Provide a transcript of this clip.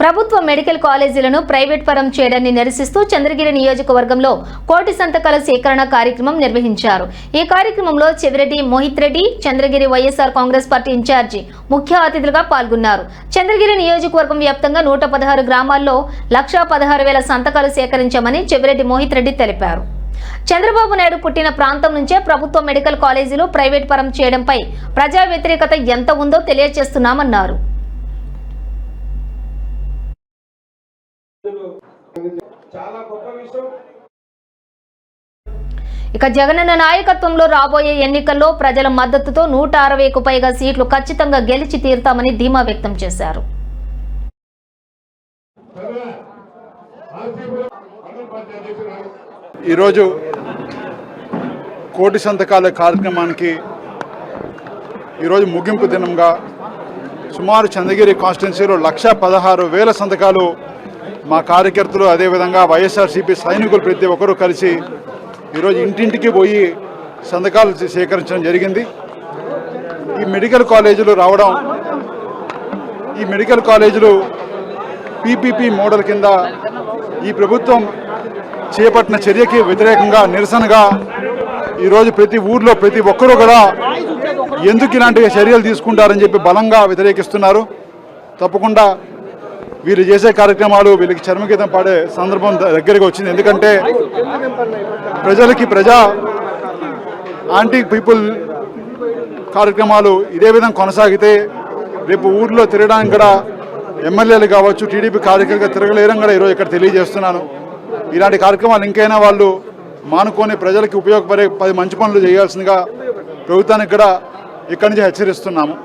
ప్రభుత్వ medical కాలేజీలను private పరం చేయడాన్ని నిరసిస్తూ చంద్రగిరి నియోజకవర్గంలో కోటి సంతకాల సేకరణ కార్యక్రమం నిర్వహించారు। ఈ కార్యక్రమంలో చెవిరెడ్డి మోహిత్ రెడ్డి, చంద్రగిరి వైఎస్ఆర్ కాంగ్రెస్ పార్టీ ఇన్ఛార్జి ముఖ్య అతిథులుగా పాల్గొన్నారు। చంద్రగిరి నియోజకవర్గం వ్యాప్తంగా 116 గ్రామాల్లో 1,16,000 సంతకాలు సేకరించామని చెవిరెడ్డి మోహిత్ రెడ్డి తెలిపారు। చంద్రబాబు నాయుడు పుట్టిన ప్రాంతం నుంచే ప్రభుత్వ మెడికల్ కాలేజీలు ప్రైవేట్ పరం చేయడంపై ప్రజా వ్యతిరేకత ఎంత ఉందో తెలియజేస్తున్నామన్నారు। ఇక జగనన్న నాయకత్వంలో రాబోయే ఎన్నికల్లో ప్రజల మద్దతుతో 160కు పైగా సీట్లు ఖచ్చితంగా గెలిచి తీరుతామని ధీమా వ్యక్తం చేశారు। ఈరోజు కోటి సంతకాల కార్యక్రమానికి ఈరోజు ముగింపు దినంగా సుమారు చంద్రగిరి కాన్స్టిట్యున్సీలో 116,000 సంతకాలు మా కార్యకర్తలు అదేవిధంగా వైఎస్ఆర్సీపీ సైనికులు ప్రతి ఒక్కరూ కలిసి ఈరోజు ఇంటింటికి పోయి సంతకాలు సేకరించడం జరిగింది। ఈ మెడికల్ కాలేజీలు రావడం, ఈ మెడికల్ కాలేజీలు పీపీపీ మోడల్ కింద ఈ ప్రభుత్వం చేపట్టిన చర్యకి వ్యతిరేకంగా నిరసనగా ఈరోజు ప్రతి ఊర్లో ప్రతి ఒక్కరూ కూడా ఎందుకు ఇలాంటి చర్యలు తీసుకుంటారని చెప్పి బలంగా వ్యతిరేకిస్తున్నారు। తప్పకుండా వీళ్ళు చేసే కార్యక్రమాలు వీళ్ళకి చర్మగీతం పాడే సందర్భం దగ్గరగా వచ్చింది। ఎందుకంటే ప్రజలకి యాంటీ పీపుల్ కార్యక్రమాలు ఇదే విధంగా కొనసాగితే రేపు ఊర్లో తిరగడానికి కూడా ఎమ్మెల్యేలు కావచ్చు, టీడీపీ కార్యకర్తలుగా తిరగలేరని కూడా ఈరోజు ఇక్కడ తెలియజేస్తున్నాను। ఇలాంటి కార్యక్రమాలు ఇంకైనా వాళ్ళు మానుకొని ప్రజలకి ఉపయోగపడే 10 మంచి పనులు చేయాల్సిందిగా ప్రభుత్వానికి కూడా ఇక్కడి నుంచి హెచ్చరిస్తున్నాము।